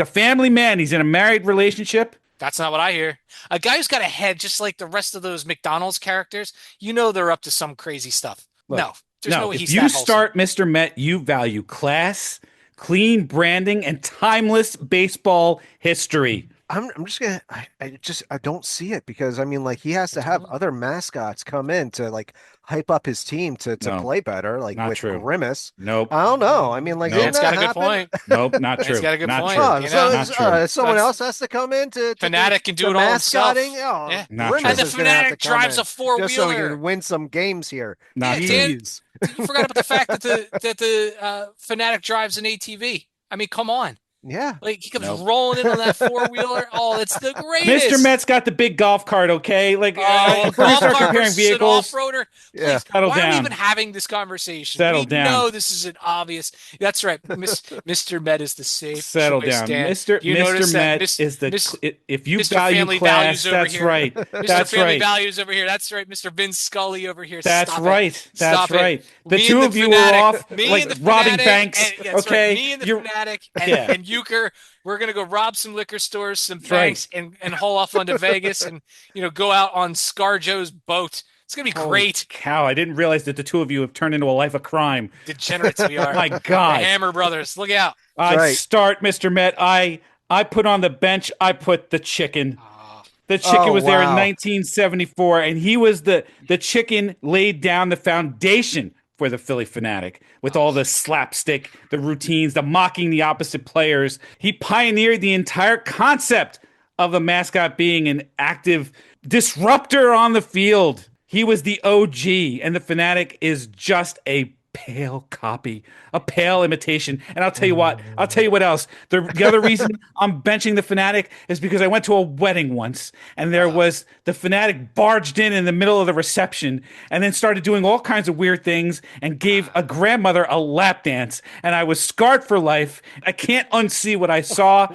Speaker 1: a family man. He's in a married relationship.
Speaker 2: That's not what I hear. A guy who's got a head just like the rest of those McDonald's characters, you know they're up to some crazy stuff.
Speaker 1: Look,
Speaker 2: There's no way
Speaker 1: if
Speaker 2: he's
Speaker 1: you
Speaker 2: that wholesome.
Speaker 1: start Mr. Met, you value class, clean branding, and timeless baseball history.
Speaker 3: I'm just gonna I don't see it because I mean like he has to have other mascots come in to like hype up his team to
Speaker 1: No,
Speaker 3: play better, like
Speaker 1: not
Speaker 3: with
Speaker 1: true.
Speaker 3: Grimace.
Speaker 1: Nope.
Speaker 3: I don't know. I mean, like,
Speaker 1: Nope.
Speaker 3: didn't
Speaker 2: Dan's got
Speaker 3: that
Speaker 2: a good
Speaker 3: happen?
Speaker 2: point.
Speaker 1: Nope, not true.
Speaker 2: He's got a good
Speaker 1: Not
Speaker 2: point.
Speaker 1: true.
Speaker 3: Oh,
Speaker 2: You
Speaker 3: so
Speaker 2: know?
Speaker 1: Not true.
Speaker 3: someone
Speaker 2: That's-
Speaker 3: else has to come in to
Speaker 2: Fanatic can do it all himself.
Speaker 3: mascotting. Oh,
Speaker 2: Yeah.
Speaker 1: Not
Speaker 3: Grimace
Speaker 1: true.
Speaker 3: is gonna have to
Speaker 2: And the
Speaker 3: come
Speaker 2: Fanatic drives
Speaker 3: in
Speaker 2: a four-wheeler.
Speaker 3: just so we can win some games here.
Speaker 1: Not
Speaker 2: Yeah,
Speaker 1: true.
Speaker 2: Dan,
Speaker 3: Jeez.
Speaker 2: you forgot about the fact that the Fanatic drives an ATV. I mean, come on.
Speaker 3: Yeah.
Speaker 2: Like he comes
Speaker 1: Nope.
Speaker 2: rolling in on that four-wheeler. Oh, it's the greatest.
Speaker 1: Mr. Met's got the big golf cart, okay? Like, before you
Speaker 2: golf
Speaker 1: start
Speaker 2: cart
Speaker 1: comparing
Speaker 2: versus an
Speaker 1: vehicles,
Speaker 2: off-roader. Please,
Speaker 3: Yeah.
Speaker 1: Settle
Speaker 2: why are we
Speaker 1: down.
Speaker 2: even having this conversation?
Speaker 1: Settle
Speaker 2: we
Speaker 1: down.
Speaker 2: know this is an obvious. That's right. Mr. Met is the safe
Speaker 1: settle
Speaker 2: choice,
Speaker 1: down.
Speaker 2: Dan.
Speaker 1: Mr.
Speaker 2: You
Speaker 1: Mr.
Speaker 2: notice that
Speaker 1: Met
Speaker 2: Miss-
Speaker 1: is the
Speaker 2: Miss-
Speaker 1: if you
Speaker 2: Mr.
Speaker 1: value
Speaker 2: Family
Speaker 1: class,
Speaker 2: Values over
Speaker 1: that's
Speaker 2: here.
Speaker 1: right.
Speaker 2: Mr.
Speaker 1: That's
Speaker 2: Family
Speaker 1: right.
Speaker 2: Values over here. That's right. Mr. Vin Scully over here.
Speaker 1: That's
Speaker 2: Stop
Speaker 1: right.
Speaker 2: It.
Speaker 1: That's
Speaker 2: Stop
Speaker 1: right.
Speaker 2: It.
Speaker 1: The
Speaker 2: Me
Speaker 1: two
Speaker 2: and
Speaker 1: of
Speaker 2: the
Speaker 1: you
Speaker 2: Fanatic,
Speaker 1: were off
Speaker 2: me
Speaker 1: like
Speaker 2: and the
Speaker 1: robbing
Speaker 2: Fanatic,
Speaker 1: banks.
Speaker 2: and- that's
Speaker 1: Okay,
Speaker 2: right, me and the Fanatic
Speaker 1: Yeah.
Speaker 2: and Uecker, we're gonna go rob some liquor stores, some
Speaker 1: That's right.
Speaker 2: banks, and haul off onto Vegas, and go out on ScarJo's boat. It's gonna be
Speaker 1: Holy
Speaker 2: great.
Speaker 1: cow! I didn't realize that the two of you have turned into a life of crime.
Speaker 2: Degenerates we are.
Speaker 1: My
Speaker 2: The
Speaker 1: God!
Speaker 2: Hammer Brothers. Look out.
Speaker 1: I
Speaker 3: right.
Speaker 1: start, Mr. Met. I put on the bench. I put the Chicken.
Speaker 2: Oh,
Speaker 1: The Chicken
Speaker 3: Oh,
Speaker 1: was there in
Speaker 3: wow.
Speaker 1: 1974, and he was the Chicken laid down the foundation for the Philly Phanatic with all the slapstick, the routines, the mocking the opposite players. He pioneered the entire concept of the mascot being an active disruptor on the field. He was the OG, and the Phanatic is just a pale copy, a pale imitation. And I'll tell you what else. The other reason I'm benching the Phanatic is because I went to a wedding once, and there was the Phanatic barged in the middle of the reception and then started doing all kinds of weird things and gave a grandmother a lap dance, and I was scarred for life. I can't unsee what I saw.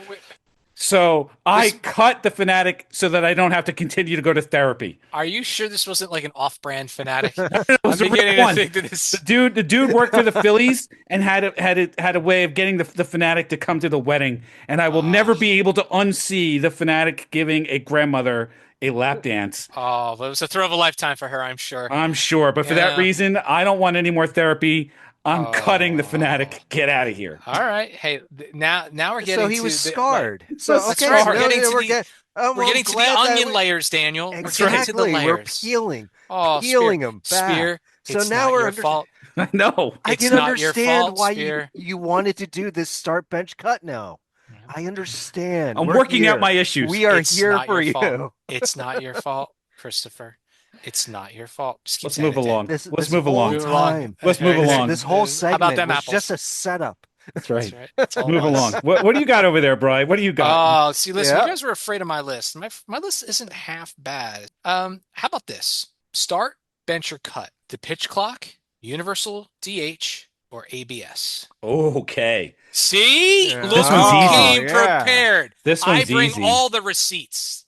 Speaker 1: So I cut the Phanatic so that I don't have to continue to go to therapy.
Speaker 2: Are you sure this wasn't like an off-brand Fanatic?
Speaker 1: It was
Speaker 2: I'm
Speaker 1: the real
Speaker 2: beginning to
Speaker 1: one.
Speaker 2: think that this.
Speaker 1: The dude worked for the Phillies and had a way of getting the Phanatic to come to the wedding, and I will never be able to unsee the Phanatic giving a grandmother a lap dance.
Speaker 2: Oh, but it was a throw of a lifetime for her, I'm sure.
Speaker 1: I'm sure, but for that
Speaker 2: Yeah.
Speaker 1: reason, I don't want any more therapy. I'm cutting the Phanatic. Get out of here.
Speaker 2: All right. Hey, now we're getting
Speaker 3: So he
Speaker 2: to
Speaker 3: was
Speaker 2: the-
Speaker 3: scarred.
Speaker 1: That's
Speaker 3: So
Speaker 1: right.
Speaker 3: okay,
Speaker 1: We're
Speaker 3: no,
Speaker 2: getting to
Speaker 3: we're
Speaker 2: the-
Speaker 3: get-
Speaker 2: We're
Speaker 3: well,
Speaker 2: getting to the
Speaker 3: glad that
Speaker 2: onion
Speaker 3: we-
Speaker 2: layers, Daniel. We're
Speaker 3: Exactly.
Speaker 2: getting to the
Speaker 3: We're
Speaker 2: layers.
Speaker 3: peeling,
Speaker 2: Oh,
Speaker 3: peeling
Speaker 2: Spear,
Speaker 3: them back.
Speaker 2: Spear,
Speaker 3: So
Speaker 2: it's
Speaker 3: now
Speaker 2: not
Speaker 3: we're
Speaker 2: your
Speaker 3: under-
Speaker 2: fault.
Speaker 1: I know.
Speaker 3: I
Speaker 2: It's
Speaker 3: can
Speaker 2: not your
Speaker 3: understand
Speaker 2: fault,
Speaker 3: why
Speaker 2: Spear.
Speaker 3: you wanted to do this start bench cut now. I understand.
Speaker 1: I'm
Speaker 3: We're
Speaker 1: working out
Speaker 3: here.
Speaker 1: my issues.
Speaker 3: We are
Speaker 2: It's
Speaker 3: here
Speaker 2: not
Speaker 3: for
Speaker 2: your
Speaker 3: you.
Speaker 2: fault. It's not your fault, Christopher. It's not your fault. Just keep
Speaker 1: Let's
Speaker 2: saying
Speaker 1: move
Speaker 2: it, Dan.
Speaker 1: along.
Speaker 3: This
Speaker 1: Let's move along.
Speaker 3: whole
Speaker 2: Move along.
Speaker 3: time.
Speaker 1: Let's move
Speaker 2: This-
Speaker 1: along.
Speaker 3: This whole
Speaker 2: How
Speaker 3: segment
Speaker 2: about them
Speaker 3: was
Speaker 2: apples?
Speaker 3: just a setup.
Speaker 1: That's right.
Speaker 2: That's all it
Speaker 1: Move
Speaker 2: was.
Speaker 1: along. What do you got over there, Bri? What do you got?
Speaker 2: Oh, see, listen,
Speaker 3: Yeah.
Speaker 2: you guys were afraid of my list. My list isn't half bad. How about this? Start, bench, or cut. The pitch clock, universal DH, or ABS.
Speaker 1: Okay.
Speaker 2: See?
Speaker 3: Yeah.
Speaker 2: Look
Speaker 1: This
Speaker 2: who
Speaker 1: one's easy.
Speaker 2: came
Speaker 3: Yeah.
Speaker 2: prepared.
Speaker 1: This
Speaker 2: I
Speaker 1: one's
Speaker 2: bring
Speaker 1: easy.
Speaker 2: all the receipts.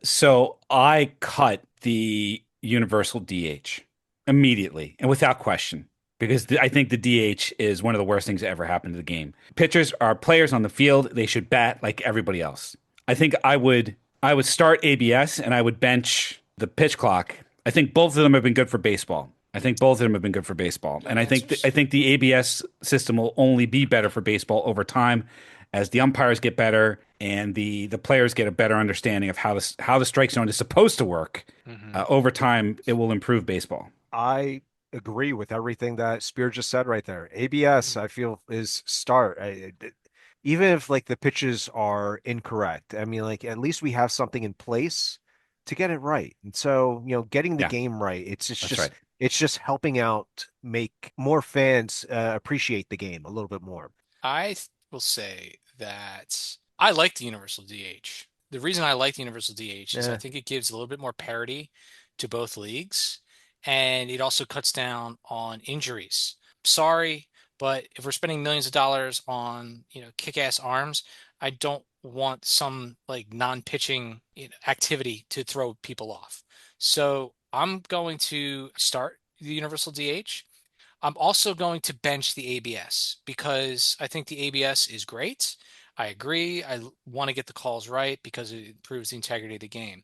Speaker 1: So I cut the universal DH immediately and without question because I think the DH is one of the worst things that ever happened to the game. Pitchers are players on the field. They should bat like everybody else. I think I would start ABS and I would bench the pitch clock. I think both of them have been good for baseball. I think both of them have been good for baseball,
Speaker 2: Good
Speaker 1: and I think
Speaker 2: answers.
Speaker 1: I think the ABS system will only be better for baseball over time, as the umpires get better and the players get a better understanding of how the strike zone is supposed to work. Over time, it will improve baseball.
Speaker 3: I agree with everything that Spear just said right there. ABS, I feel, is start. Even if like the pitches are incorrect, I mean, like at least we have something in place to get it right. And so, getting the
Speaker 1: Yeah,
Speaker 3: game right, it's just,
Speaker 1: that's
Speaker 3: just
Speaker 1: right.
Speaker 3: it's just helping out make more fans appreciate the game a little bit more.
Speaker 2: Will say that I like the universal DH. The reason I like the universal DH is I
Speaker 3: Yeah,
Speaker 2: think it gives a little bit more parity to both leagues, and it also cuts down on injuries. Sorry, but if we're spending millions of dollars on, kick-ass arms, I don't want some like non-pitching, activity to throw people off. So I'm going to start the universal DH. I'm also going to bench the ABS because I think the ABS is great. I agree. I want to get the calls right because it improves the integrity of the game.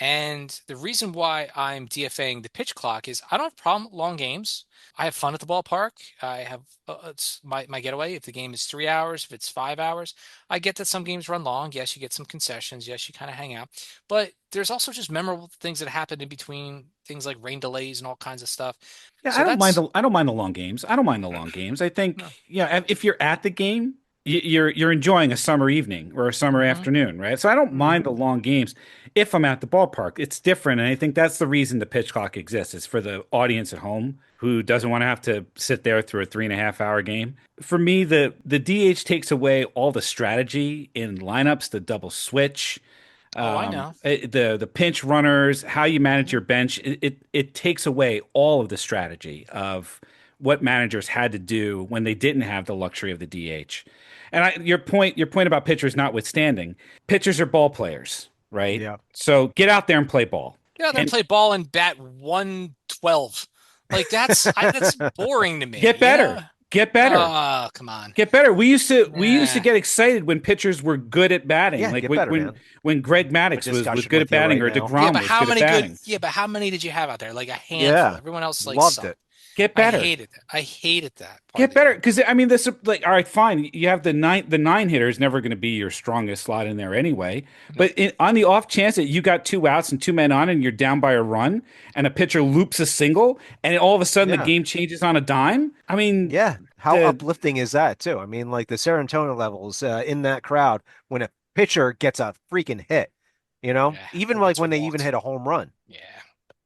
Speaker 2: And the reason why I'm DFAing the pitch clock is I don't have a problem with long games. I have fun at the ballpark. I have it's my getaway. If the game is 3 hours, if it's 5 hours, I get that some games run long. Yes, you get some concessions. Yes, you kind of hang out. But there's also just memorable things that happen in between, things like rain delays and all kinds of stuff.
Speaker 1: Yeah,
Speaker 2: So that's
Speaker 1: I don't mind the long games. I don't mind the long games. I think
Speaker 2: no.
Speaker 1: yeah, if you're at the game, you're enjoying a summer evening or a summer
Speaker 2: hmm
Speaker 1: afternoon, right? So I don't mind
Speaker 3: hmm
Speaker 1: the long games if I'm at the ballpark. It's different, and I think that's the reason the pitch clock exists. It's for the audience at home who doesn't want to have to sit there through a 3.5 hour game. For me, the DH takes away all the strategy in lineups, the double switch,
Speaker 2: Oh, I know.
Speaker 1: the pinch runners, how you manage
Speaker 2: hmm
Speaker 1: your bench. It takes away all of the strategy of what managers had to do when they didn't have the luxury of the DH. And your point about pitchers notwithstanding, pitchers are ball players, right?
Speaker 3: Yeah.
Speaker 1: So get out there and play ball.
Speaker 2: Get out there and
Speaker 1: And
Speaker 2: play ball and bat 112. Like that's boring to me,
Speaker 1: get better. Get better.
Speaker 2: Oh, come on.
Speaker 1: Get better. We used to
Speaker 2: Nah.
Speaker 1: get excited when pitchers were good at batting.
Speaker 3: Yeah,
Speaker 1: Like
Speaker 3: get better, man.
Speaker 1: when Greg
Speaker 3: No
Speaker 1: Maddux was
Speaker 3: discussion
Speaker 1: good at
Speaker 3: with you
Speaker 1: batting
Speaker 3: right
Speaker 1: or
Speaker 3: now.
Speaker 2: Yeah,
Speaker 1: DeGrom
Speaker 2: but
Speaker 1: was good at batting.
Speaker 2: but how many did you have out there? Like a handful.
Speaker 3: Yeah,
Speaker 2: Everyone else like
Speaker 3: loved
Speaker 2: sucked.
Speaker 3: it.
Speaker 1: Get
Speaker 2: I
Speaker 1: better.
Speaker 2: hated that. I hated that part of
Speaker 1: Get
Speaker 2: the
Speaker 1: better
Speaker 2: game.
Speaker 1: because I mean this like all right fine you have the nine hitter is never going to be your strongest slot in there anyway,
Speaker 2: Nope.
Speaker 1: but on the off chance that you got two outs and two men on and you're down by a run and a pitcher loops a single and all of a sudden the
Speaker 3: Yeah.
Speaker 1: game changes on a dime. I mean
Speaker 3: Yeah. How
Speaker 1: the
Speaker 3: uplifting is that, too? I mean, like the serotonin levels in that crowd when a pitcher gets a freaking hit,
Speaker 2: Yeah,
Speaker 3: even
Speaker 2: or
Speaker 3: like
Speaker 2: gets
Speaker 3: when they even
Speaker 2: walked.
Speaker 3: hit a home run.
Speaker 2: Yeah.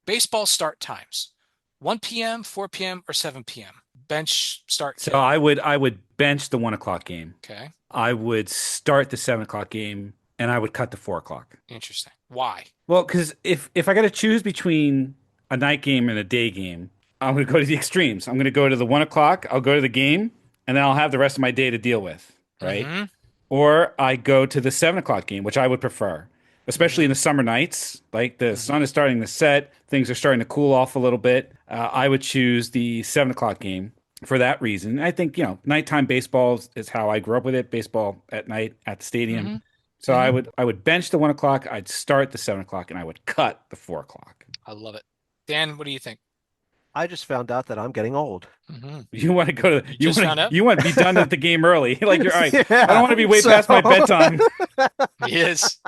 Speaker 2: Baseball start times. 1 p.m., 4 p.m., or 7 p.m. Bench start
Speaker 1: so
Speaker 2: kill.
Speaker 1: I would bench the 1 o'clock game.
Speaker 2: Okay.
Speaker 1: I would start the 7 o'clock game and I would cut the 4 o'clock.
Speaker 2: Interesting. Why?
Speaker 1: Well, because if I got to choose between a night game and a day game, I'm going to go to the extremes. I'm going to go to the 1 o'clock. I'll go to the game, and then I'll have the rest of my day to deal with, right?
Speaker 2: Mm-hmm.
Speaker 1: Or I go to the 7 o'clock game, which I would prefer, especially in
Speaker 2: Mm-hmm.
Speaker 1: the summer nights. Like the
Speaker 2: Mm-hmm.
Speaker 1: sun is starting to set, things are starting to cool off a little bit. I would choose the 7 o'clock game for that reason. I think nighttime baseball is how I grew up with it. Baseball at night at the stadium.
Speaker 2: Mm-hmm.
Speaker 1: So I
Speaker 2: Mm-hmm.
Speaker 1: would I would bench the 1 o'clock. I'd start the 7 o'clock, and I would cut the 4 o'clock.
Speaker 2: I love it. Dan, what do you think?
Speaker 3: I just found out that I'm getting old.
Speaker 2: Mm-hmm.
Speaker 1: You want to go to
Speaker 2: You just found out?
Speaker 1: you want to be done at the game early. Like you're all right. I don't
Speaker 3: Yeah.
Speaker 1: want to be way
Speaker 3: So,
Speaker 1: past my bedtime.
Speaker 2: He is.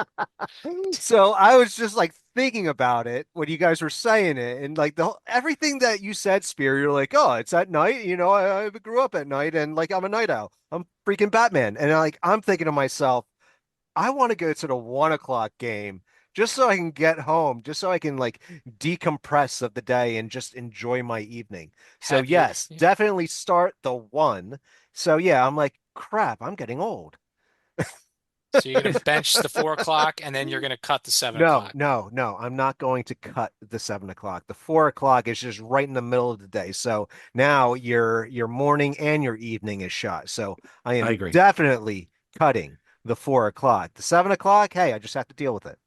Speaker 3: so I was just like thinking about it when you guys were saying it, and like everything that you said, Spear, you're like, oh, it's at night. I grew up at night, and like I'm a night owl. I'm freaking Batman, and like I'm thinking to myself, I want to go to the 1 o'clock game just so I can get home, just so I can like decompress of the day and just enjoy my evening. So
Speaker 2: Have your
Speaker 3: yes,
Speaker 2: yeah.
Speaker 3: definitely start the one. So yeah, I'm like, crap, I'm getting old.
Speaker 2: So you're gonna bench the 4 o'clock and then you're gonna cut the seven
Speaker 3: No,
Speaker 2: o'clock.
Speaker 3: no, no, I'm not going to cut the 7 o'clock. The 4 o'clock is just right in the middle of the day. So now your morning and your evening is shot. So I
Speaker 1: I
Speaker 3: am
Speaker 1: agree.
Speaker 3: definitely cutting the 4 o'clock. The 7 o'clock, hey, I just have to deal with it.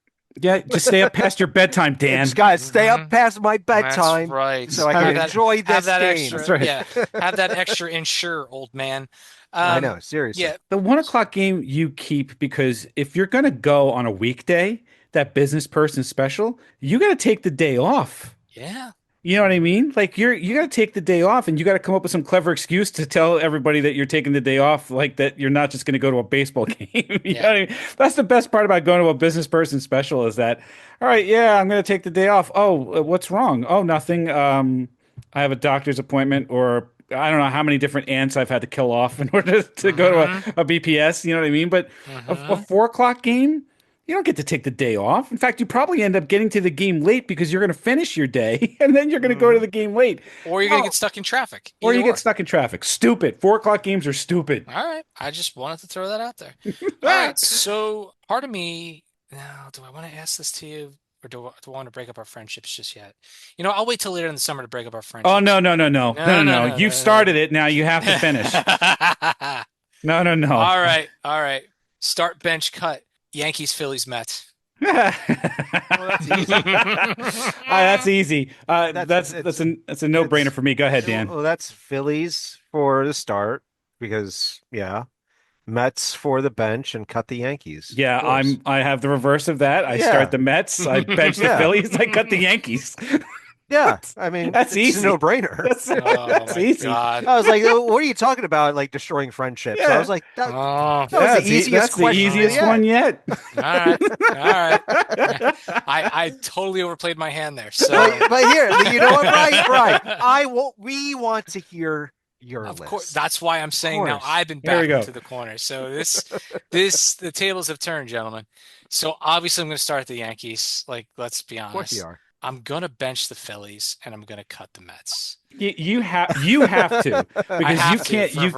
Speaker 1: Yeah, just stay up past your bedtime,
Speaker 3: It's
Speaker 1: Dan.
Speaker 3: got to stay up
Speaker 2: Mhm.
Speaker 3: past my
Speaker 2: That's
Speaker 3: bedtime
Speaker 2: right.
Speaker 3: so I
Speaker 1: Have
Speaker 3: can
Speaker 1: that-
Speaker 3: enjoy
Speaker 2: Have
Speaker 3: this
Speaker 2: that
Speaker 3: game.
Speaker 2: extra,
Speaker 1: That's right.
Speaker 2: yeah. Have that extra insure, old man.
Speaker 3: I know, seriously.
Speaker 2: Yeah.
Speaker 1: The 1 o'clock game you keep because if you're gonna go on a weekday, that business person special, you got to take the day off.
Speaker 2: Yeah.
Speaker 1: You know what I mean? Like you got to take the day off, and you got to come up with some clever excuse to tell everybody that you're taking the day off, like that you're not just going to go to a baseball game. You know what I mean? That's the best part about going to a business person special is that, all right, yeah, I'm going to take the day off. Oh, what's wrong? Oh, nothing. I have a doctor's appointment, or I don't know how many different ants I've had to kill off in order to go to a BPS. You know what I mean? But a 4 o'clock game. You don't get to take the day off. In fact, you probably end up getting to the game late because you're going to finish your day and then you're going to go to the game late.
Speaker 2: Or you're going to get stuck in traffic.
Speaker 1: Or you get stuck in traffic. Stupid. 4 o'clock games are stupid.
Speaker 2: All right. I just wanted to throw that out there. All right. So part of me, now, do I want to ask this to you? Or do I want to break up our friendships just yet? I'll wait till later in the summer to break up our friendships.
Speaker 1: Oh, no. You've started it. Now you have to finish. No.
Speaker 2: All right. Start, bench, cut. Yankees, Phillies, Mets.
Speaker 3: Well, that's easy.
Speaker 1: That's a no-brainer for me. Go ahead, Dan.
Speaker 3: Well, that's Phillies for the start because Mets for the bench and cut the Yankees.
Speaker 1: Yeah, I have the reverse of that. I start the Mets, I bench the Phillies, I cut the Yankees.
Speaker 3: Yeah, I mean
Speaker 1: that's easy.
Speaker 3: It's a no-brainer.
Speaker 1: That's easy.
Speaker 2: God.
Speaker 3: I was like, "What are you talking about? Like destroying friendships?"
Speaker 1: Yeah.
Speaker 3: I was like, "That was the easiest question.
Speaker 1: The easiest one yet."
Speaker 2: All right. I totally overplayed my hand there. So,
Speaker 3: but here, you know what? Right. We want to hear your list.
Speaker 2: Of course, that's why I'm saying now I've been backed into the corner. So the tables have turned, gentlemen. So obviously I'm going to start at the Yankees. Like, let's be honest.
Speaker 3: Of course you are.
Speaker 2: I'm going to bench the Phillies and I'm going to cut the Mets.
Speaker 1: You have to because you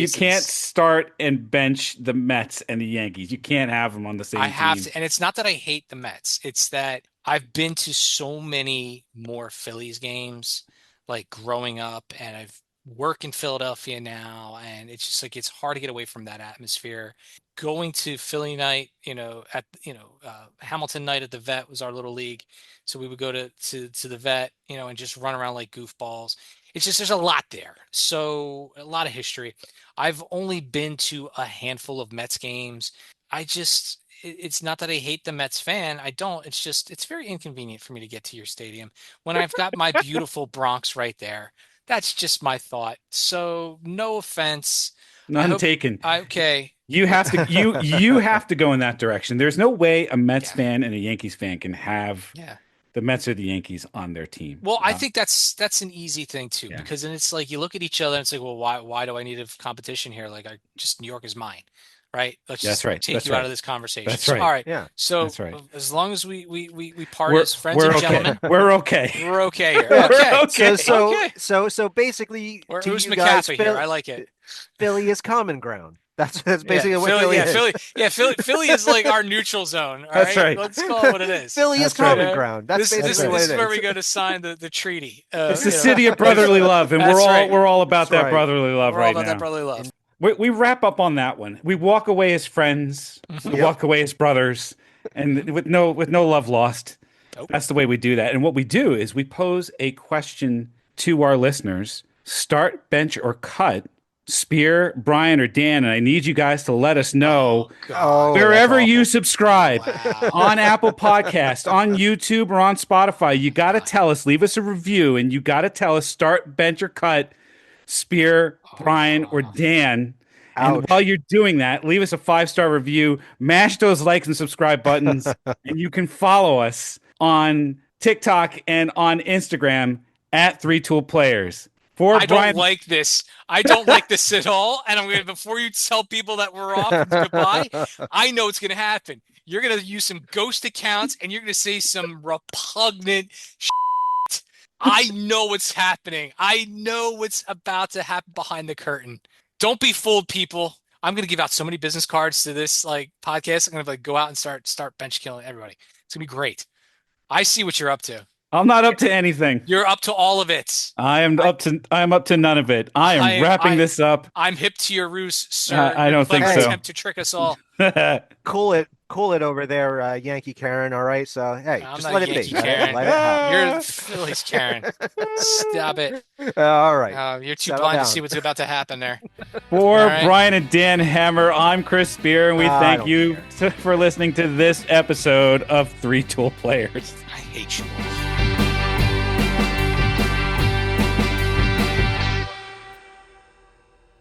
Speaker 1: can't start and bench the Mets and the Yankees. You can't have them on the same team.
Speaker 2: I have to, and it's not that I hate the Mets. It's that I've been to so many more Phillies games, like growing up, and I've work in Philadelphia now, and it's just like it's hard to get away from that atmosphere. Going to Philly night, Hamilton night at the Vet was our little league, so we would go to the Vet, and just run around like goofballs. It's just there's a lot there, so a lot of history. I've only been to a handful of Mets games. It's not that I hate the Mets fan. I don't. It's just it's very inconvenient for me to get to your stadium when I've got my beautiful Bronx right there. That's just my thought. So no offense.
Speaker 1: None taken.
Speaker 2: Okay.
Speaker 1: You have to you have to go in that direction. There's no way a Mets fan and a Yankees fan can have the Mets or the Yankees on their team.
Speaker 2: Well, I think that's an easy thing too, because then it's like you look at each other and it's like, well, why do I need a competition here? Like New York is mine. Right. Let's just take you out of this conversation.
Speaker 1: That's right.
Speaker 2: All right.
Speaker 3: Yeah.
Speaker 2: So as long as we part as friends and gentlemen,
Speaker 1: we're okay.
Speaker 2: We're okay here. Okay.
Speaker 3: So basically,
Speaker 2: who's
Speaker 3: you guys,
Speaker 2: McAfee here? I like it.
Speaker 3: Philly is common ground. That's basically what Philly is.
Speaker 2: Philly is like our neutral zone.
Speaker 1: That's right.
Speaker 2: Let's call it what it is.
Speaker 3: Philly is common ground. That's basically what it is.
Speaker 2: This is where we go to sign the treaty.
Speaker 1: It's the city of brotherly love, and we're all about that brotherly love right now.
Speaker 2: We're all about that brotherly love.
Speaker 1: We wrap up on that one. We walk away as friends. We walk away as brothers, and with no love lost. Nope. That's the way we do that. And what we do is we pose a question to our listeners: start, bench, or cut. Spear, Brian, or Dan, and I need you guys to let us know wherever you subscribe on Apple Podcast, on YouTube, or on Spotify. You got to tell us, leave us a review, and you got to tell us start, bench, or cut Spear, Brian, or Dan.
Speaker 3: Ouch.
Speaker 1: And while you're doing that, leave us a 5-star review, mash those likes and subscribe buttons, and you can follow us on TikTok and on Instagram at 3ToolPlayers.
Speaker 2: I don't like this. I don't like this at all. And I'm gonna before you tell people that we're off and goodbye, I know it's gonna happen. You're gonna use some ghost accounts and you're gonna say some repugnant shit. I know what's happening. I know what's about to happen behind the curtain. Don't be fooled, people. I'm gonna give out so many business cards to this podcast. I'm gonna go out and start bench killing everybody. It's gonna be great. I see what you're up to.
Speaker 1: I'm not up to anything.
Speaker 2: You're up to all of it.
Speaker 1: I'm up to none of it. I am wrapping this up.
Speaker 2: I'm hip to your ruse, sir.
Speaker 1: I don't think so.
Speaker 2: Attempt to trick us all.
Speaker 3: Cool it over there, Yankee Karen. All right, so hey, just let it be.
Speaker 2: Karen. You're Philly's Karen. Stop it.
Speaker 3: All right.
Speaker 2: You're too blind to see what's about to happen there.
Speaker 1: For Brian and Dan Hammer, I'm Chris Spear, and we thank you for listening to this episode of 3 Tool Players.
Speaker 2: I hate you.